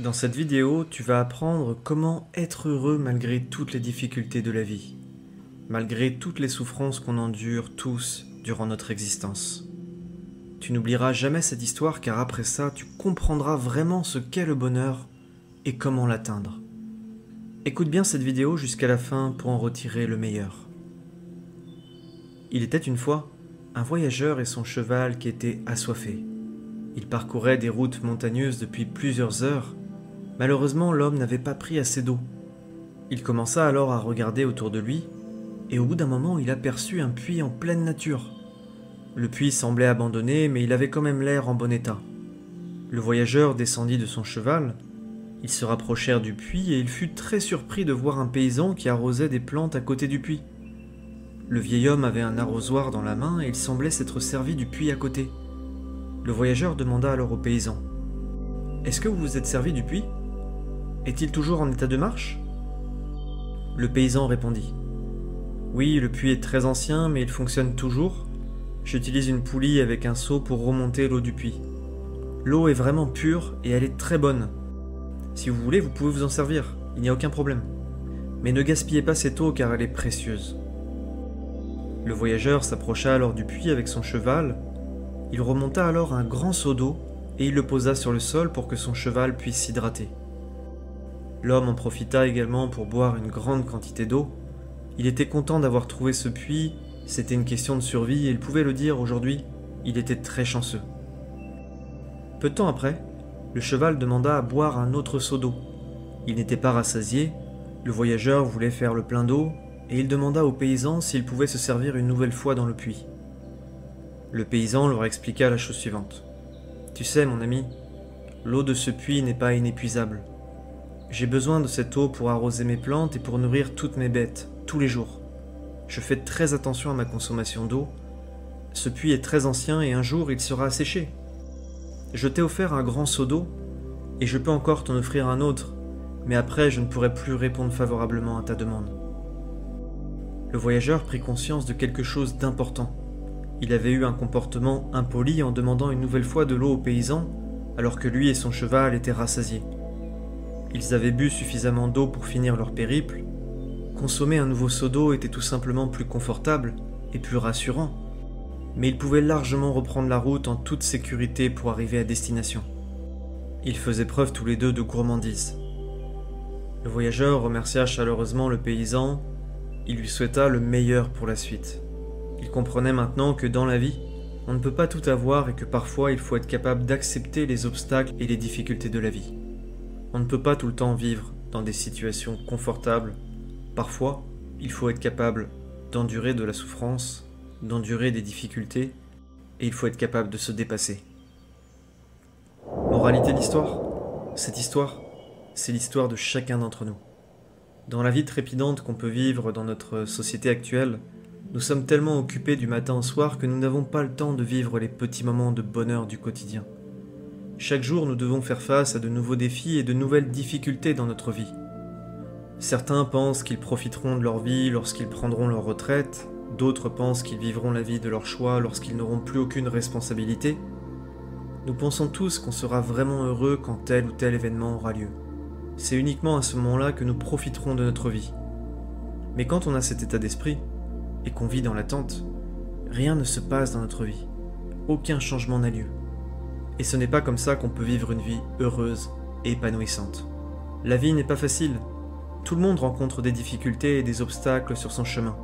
Dans cette vidéo, tu vas apprendre comment être heureux malgré toutes les difficultés de la vie, malgré toutes les souffrances qu'on endure tous durant notre existence. Tu n'oublieras jamais cette histoire car après ça, tu comprendras vraiment ce qu'est le bonheur et comment l'atteindre. Écoute bien cette vidéo jusqu'à la fin pour en retirer le meilleur. Il était une fois un voyageur et son cheval qui étaient assoiffés. Ils parcouraient des routes montagneuses depuis plusieurs heures. Malheureusement, l'homme n'avait pas pris assez d'eau. Il commença alors à regarder autour de lui, et au bout d'un moment, il aperçut un puits en pleine nature. Le puits semblait abandonné, mais il avait quand même l'air en bon état. Le voyageur descendit de son cheval. Ils se rapprochèrent du puits et il fut très surpris de voir un paysan qui arrosait des plantes à côté du puits. Le vieil homme avait un arrosoir dans la main et il semblait s'être servi du puits à côté. Le voyageur demanda alors au paysan : « Est-ce que vous vous êtes servi du puits ? Est-il toujours en état de marche ?» Le paysan répondit : « Oui, le puits est très ancien, mais il fonctionne toujours. J'utilise une poulie avec un seau pour remonter l'eau du puits. L'eau est vraiment pure et elle est très bonne. Si vous voulez, vous pouvez vous en servir, il n'y a aucun problème. Mais ne gaspillez pas cette eau car elle est précieuse. » Le voyageur s'approcha alors du puits avec son cheval. Il remonta alors un grand seau d'eau et il le posa sur le sol pour que son cheval puisse s'hydrater. L'homme en profita également pour boire une grande quantité d'eau. Il était content d'avoir trouvé ce puits, c'était une question de survie et il pouvait le dire aujourd'hui, il était très chanceux. Peu de temps après, le cheval demanda à boire un autre seau d'eau. Il n'était pas rassasié, le voyageur voulait faire le plein d'eau et il demanda au paysan s'il pouvait se servir une nouvelle fois dans le puits. Le paysan leur expliqua la chose suivante. « Tu sais, mon ami, l'eau de ce puits n'est pas inépuisable. J'ai besoin de cette eau pour arroser mes plantes et pour nourrir toutes mes bêtes, tous les jours. Je fais très attention à ma consommation d'eau. Ce puits est très ancien et un jour il sera asséché. Je t'ai offert un grand seau d'eau et je peux encore t'en offrir un autre, mais après je ne pourrai plus répondre favorablement à ta demande. » Le voyageur prit conscience de quelque chose d'important. Il avait eu un comportement impoli en demandant une nouvelle fois de l'eau au paysan, alors que lui et son cheval étaient rassasiés. Ils avaient bu suffisamment d'eau pour finir leur périple. Consommer un nouveau seau d'eau était tout simplement plus confortable et plus rassurant, mais ils pouvaient largement reprendre la route en toute sécurité pour arriver à destination. Ils faisaient preuve tous les deux de gourmandise. Le voyageur remercia chaleureusement le paysan. Il lui souhaita le meilleur pour la suite. Il comprenait maintenant que dans la vie, on ne peut pas tout avoir et que parfois il faut être capable d'accepter les obstacles et les difficultés de la vie. On ne peut pas tout le temps vivre dans des situations confortables. Parfois, il faut être capable d'endurer de la souffrance, d'endurer des difficultés, et il faut être capable de se dépasser. Moralité de l'histoire ? Cette histoire, c'est l'histoire de chacun d'entre nous. Dans la vie trépidante qu'on peut vivre dans notre société actuelle, nous sommes tellement occupés du matin au soir que nous n'avons pas le temps de vivre les petits moments de bonheur du quotidien. Chaque jour, nous devons faire face à de nouveaux défis et de nouvelles difficultés dans notre vie. Certains pensent qu'ils profiteront de leur vie lorsqu'ils prendront leur retraite, d'autres pensent qu'ils vivront la vie de leur choix lorsqu'ils n'auront plus aucune responsabilité. Nous pensons tous qu'on sera vraiment heureux quand tel ou tel événement aura lieu. C'est uniquement à ce moment-là que nous profiterons de notre vie. Mais quand on a cet état d'esprit, et qu'on vit dans l'attente, rien ne se passe dans notre vie. Aucun changement n'a lieu. Et ce n'est pas comme ça qu'on peut vivre une vie heureuse et épanouissante. La vie n'est pas facile. Tout le monde rencontre des difficultés et des obstacles sur son chemin.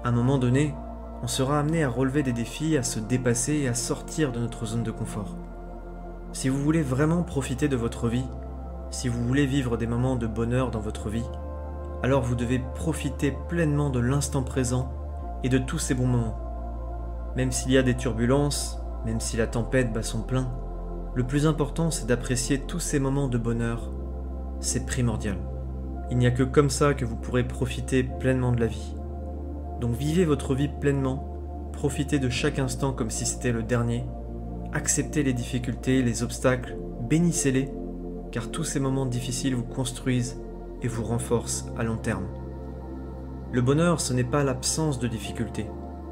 À un moment donné, on sera amené à relever des défis, à se dépasser et à sortir de notre zone de confort. Si vous voulez vraiment profiter de votre vie, si vous voulez vivre des moments de bonheur dans votre vie, alors vous devez profiter pleinement de l'instant présent et de tous ces bons moments. Même s'il y a des turbulences, même si la tempête bat son plein, le plus important c'est d'apprécier tous ces moments de bonheur. C'est primordial. Il n'y a que comme ça que vous pourrez profiter pleinement de la vie. Donc vivez votre vie pleinement, profitez de chaque instant comme si c'était le dernier, acceptez les difficultés, les obstacles, bénissez-les, car tous ces moments difficiles vous construisent et vous renforcent à long terme. Le bonheur, ce n'est pas l'absence de difficultés.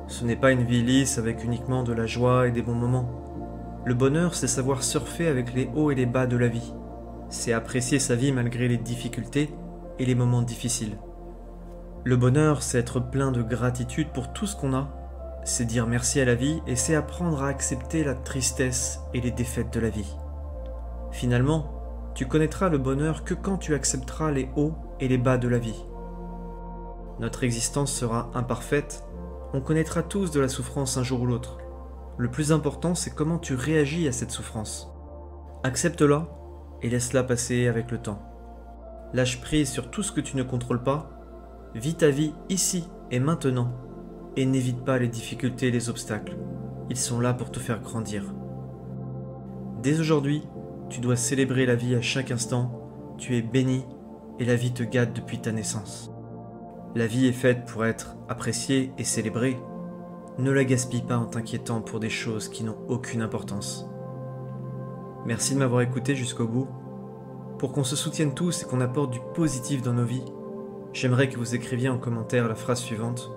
Ce n'est pas une vie lisse avec uniquement de la joie et des bons moments. Le bonheur, c'est savoir surfer avec les hauts et les bas de la vie. c'est apprécier sa vie malgré les difficultés et les moments difficiles. Le bonheur, c'est être plein de gratitude pour tout ce qu'on a, c'est dire merci à la vie et c'est apprendre à accepter la tristesse et les défaites de la vie. Finalement, tu connaîtras le bonheur que quand tu accepteras les hauts et les bas de la vie. Notre existence sera imparfaite, on connaîtra tous de la souffrance un jour ou l'autre. Le plus important, c'est comment tu réagis à cette souffrance. Accepte-la et laisse-la passer avec le temps. Lâche prise sur tout ce que tu ne contrôles pas, vis ta vie ici et maintenant, et n'évite pas les difficultés et les obstacles. Ils sont là pour te faire grandir. Dès aujourd'hui, tu dois célébrer la vie à chaque instant, tu es béni et la vie te gâte depuis ta naissance. La vie est faite pour être appréciée et célébrée. Ne la gaspille pas en t'inquiétant pour des choses qui n'ont aucune importance. Merci de m'avoir écouté jusqu'au bout. Pour qu'on se soutienne tous et qu'on apporte du positif dans nos vies, j'aimerais que vous écriviez en commentaire la phrase suivante: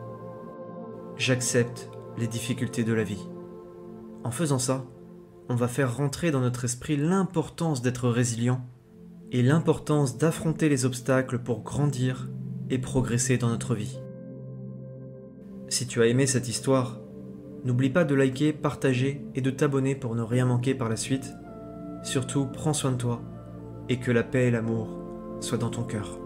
j'accepte les difficultés de la vie. En faisant ça, on va faire rentrer dans notre esprit l'importance d'être résilient et l'importance d'affronter les obstacles pour grandir et progresser dans notre vie. Si tu as aimé cette histoire, n'oublie pas de liker, partager et de t'abonner pour ne rien manquer par la suite. Surtout, prends soin de toi et que la paix et l'amour soient dans ton cœur.